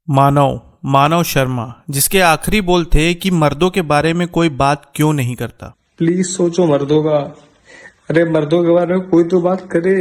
मानव शर्मा, जिसके आखिरी बोल थे कि मर्दों के बारे में कोई बात क्यों नहीं करता। प्लीज सोचो मर्दों का। अरे मर्दों के बारे में कोई तो बात करे।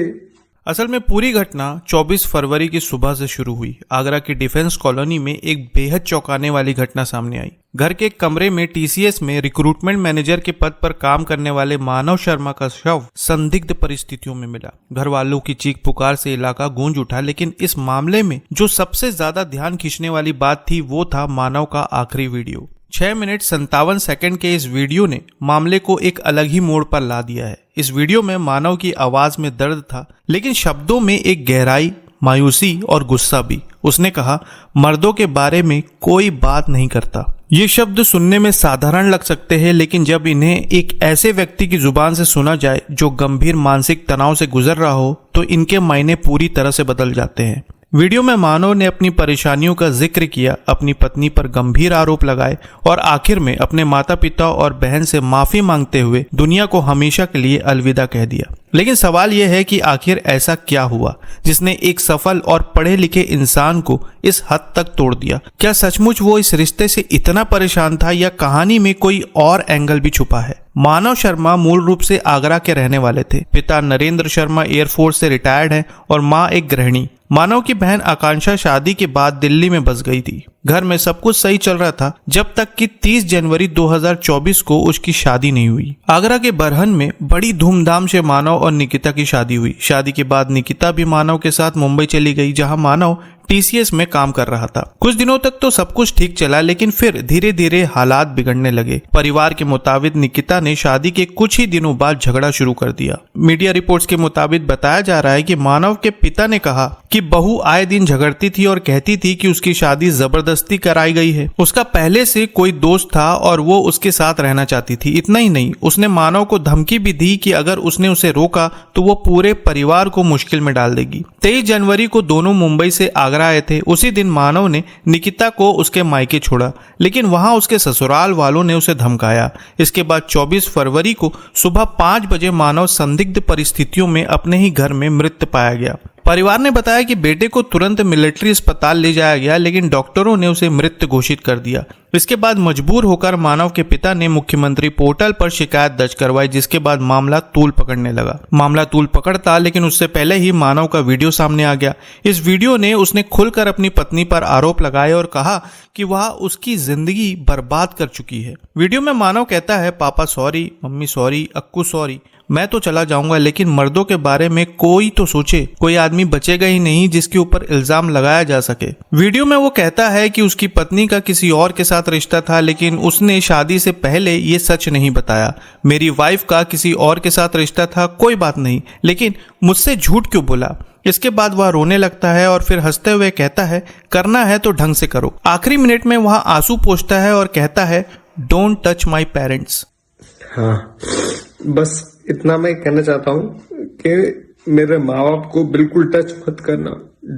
असल में पूरी घटना 24 फरवरी की सुबह से शुरू हुई। आगरा की डिफेंस कॉलोनी में एक बेहद चौंकाने वाली घटना सामने आई। घर के एक कमरे में टीसीएस में रिक्रूटमेंट मैनेजर के पद पर काम करने वाले मानव शर्मा का शव संदिग्ध परिस्थितियों में मिला। घर वालों की चीख पुकार से इलाका गूंज उठा, लेकिन इस मामले में जो सबसे ज्यादा ध्यान खींचने वाली बात थी वो था मानव का आखिरी वीडियो। 6 मिनट 57 सेकंड के इस वीडियो ने मामले को एक अलग ही मोड़ पर ला दिया है। इस वीडियो में मानव की आवाज में दर्द था, लेकिन शब्दों में एक गहराई, मायूसी और गुस्सा भी। उसने कहा, मर्दों के बारे में कोई बात नहीं करता। ये शब्द सुनने में साधारण लग सकते हैं, लेकिन जब इन्हें एक ऐसे व्यक्ति की जुबान से सुना जाए जो गंभीर मानसिक तनाव से गुजर रहा हो, तो इनके मायने पूरी तरह से बदल जाते हैं। वीडियो में मानव ने अपनी परेशानियों का जिक्र किया, अपनी पत्नी पर गंभीर आरोप लगाए और आखिर में अपने माता पिता और बहन से माफी मांगते हुए दुनिया को हमेशा के लिए अलविदा कह दिया। लेकिन सवाल यह है कि आखिर ऐसा क्या हुआ जिसने एक सफल और पढ़े लिखे इंसान को इस हद तक तोड़ दिया? क्या सचमुच वो इस रिश्ते से इतना परेशान था, या कहानी में कोई और एंगल भी छुपा है? मानव शर्मा मूल रूप से आगरा के रहने वाले थे। पिता नरेंद्र शर्मा एयरफोर्स से रिटायर्ड हैं और माँ एक गृहिणी। मानव की बहन आकांक्षा शादी के बाद दिल्ली में बस गई थी। घर में सब कुछ सही चल रहा था जब तक कि 30 जनवरी 2024 को उसकी शादी नहीं हुई। आगरा के बरहन में बड़ी धूमधाम से मानव और निकिता की शादी हुई। शादी के बाद निकिता भी मानव के साथ मुंबई चली गई, जहां मानव टीसीएस में काम कर रहा था। कुछ दिनों तक तो सब कुछ ठीक चला, लेकिन फिर धीरे धीरे हालात बिगड़ने लगे। परिवार के मुताबिक निकिता ने शादी के कुछ ही दिनों बाद झगड़ा शुरू कर दिया। मीडिया रिपोर्ट्स के मुताबिक बताया जा रहा है कि मानव के पिता ने कहा कि बहू आए दिन झगड़ती थी और कहती थी कि उसकी शादी जबरदस्ती कराई गई है। उसका पहले से कोई दोस्त था और वो उसके साथ रहना चाहती थी। इतना ही नहीं, उसने मानव को धमकी भी दी कि अगर उसने उसे रोका तो वो पूरे परिवार को मुश्किल में डाल देगी। 23 जनवरी को दोनों मुंबई से आगरा आए थे। उसी दिन मानव ने निकिता को उसके मायके छोड़ा, लेकिन वहां उसके ससुराल वालों ने उसे धमकाया। इसके बाद 24 फरवरी को सुबह 5 बजे मानव संदिग्ध परिस्थितियों में अपने ही घर में मृत पाया गया। परिवार ने बताया कि बेटे को तुरंत मिलिट्री अस्पताल ले जाया गया, लेकिन डॉक्टरों ने उसे मृत घोषित कर दिया। इसके बाद मजबूर होकर मानव के पिता ने मुख्यमंत्री पोर्टल पर शिकायत दर्ज करवाई, जिसके बाद मामला तूल पकड़ने लगा। मामला तूल पकड़ता, लेकिन उससे पहले ही मानव का वीडियो सामने आ गया। इस वीडियो ने उसने खुलकर अपनी पत्नी पर आरोप लगाए और कहा कि वह उसकी जिंदगी बर्बाद कर चुकी है। वीडियो में मानव कहता है, पापा sorry, mummy sorry, Akku sorry, मैं तो चला जाऊंगा, लेकिन मर्दों के बारे में कोई तो सोचे। कोई आदमी बचेगा ही नहीं जिसके ऊपर इल्जाम लगाया जा सके। वीडियो में वो कहता है कि उसकी पत्नी का किसी और के साथ रिश्ता था, लेकिन उसने शादी से पहले ये सच नहीं बताया। मेरी वाइफ का किसी और के साथ रिश्ता था, कोई बात नहीं, लेकिन मुझसे झूठ क्यों बोला? इसके बाद वह रोने लगता है और फिर हंसते हुए कहता है, करना है तो ढंग से करो। आखिरी मिनट में वह आंसू पोंछता है और कहता है, डोंट टच माई पेरेंट्स। हाँ, बस इतना मैं कहना चाहता हूँ कि मेरे माँ बाप को बिल्कुल टच मत करना।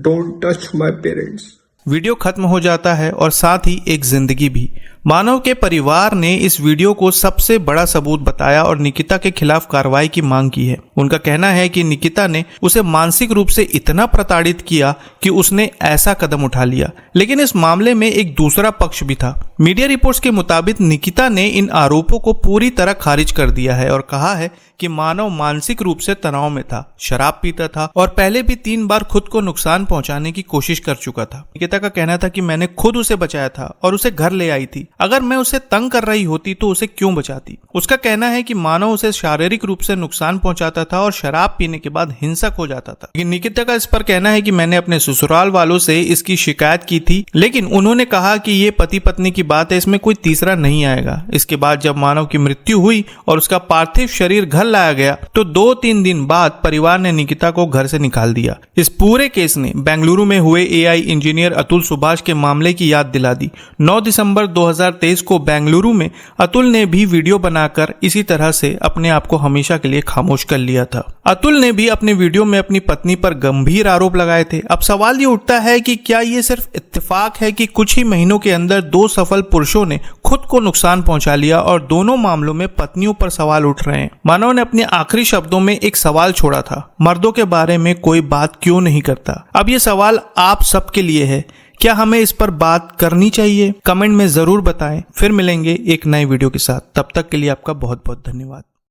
Don't touch my parents. Video खत्म हो जाता है और साथ ही एक जिंदगी भी। मानव के परिवार ने इस वीडियो को सबसे बड़ा सबूत बताया और निकिता के खिलाफ कार्रवाई की मांग की है। उनका कहना है कि निकिता ने उसे मानसिक रूप से इतना प्रताड़ित किया कि उसने ऐसा कदम उठा लिया। लेकिन इस मामले में एक दूसरा पक्ष भी था। मीडिया रिपोर्ट्स के मुताबिक निकिता ने इन आरोपों को पूरी तरह खारिज कर दिया है और कहा है कि मानव मानसिक रूप से तनाव में था, शराब पीता था और पहले भी 3 बार खुद को नुकसान पहुंचाने की कोशिश कर चुका था। निकिता का कहना था कि मैंने खुद उसे बचाया था और उसे घर ले आई थी। अगर मैं उसे तंग कर रही होती तो उसे क्यों बचाती? उसका कहना है कि मानव उसे शारीरिक रूप से नुकसान पहुंचाता था और शराब पीने के बाद हिंसक हो जाता था। निकिता का इस पर कहना है कि मैंने अपने ससुराल वालों से इसकी शिकायत की थी, लेकिन उन्होंने कहा कि ये पति पत्नी की बात है, इसमें कोई तीसरा नहीं आएगा। इसके बाद जब मानव की मृत्यु हुई और उसका पार्थिव शरीर घर लाया गया, तो 2-3 दिन बाद परिवार ने निकिता को घर से निकाल दिया। इस पूरे केस ने बेंगलुरु में हुए एआई इंजीनियर अतुल सुभाष के मामले की याद दिला दी। 9 दिसंबर 2023 को बेंगलुरु में अतुल ने भी वीडियो बनाकर इसी तरह से अपने आप को हमेशा के लिए खामोश कर लिया था। अतुल ने भी अपने वीडियो में अपनी पत्नी पर गंभीर आरोप लगाए थे। अब सवाल ये उठता है कि क्या ये सिर्फ इत्तेफाक है कि कुछ ही महीनों के अंदर 2 सफल पुरुषों ने खुद को नुकसान पहुंचा लिया और दोनों मामलों में पत्नियों पर सवाल उठ रहे हैं। मानव ने अपने आखिरी शब्दों में एक सवाल छोड़ा था, मर्दों के बारे में कोई बात क्यों नहीं करता? अब ये सवाल आप सबके लिए है। क्या हमें इस पर बात करनी चाहिए? कमेंट में जरूर बताएं। फिर मिलेंगे एक नए वीडियो के साथ। तब तक के लिए आपका बहुत बहुत धन्यवाद।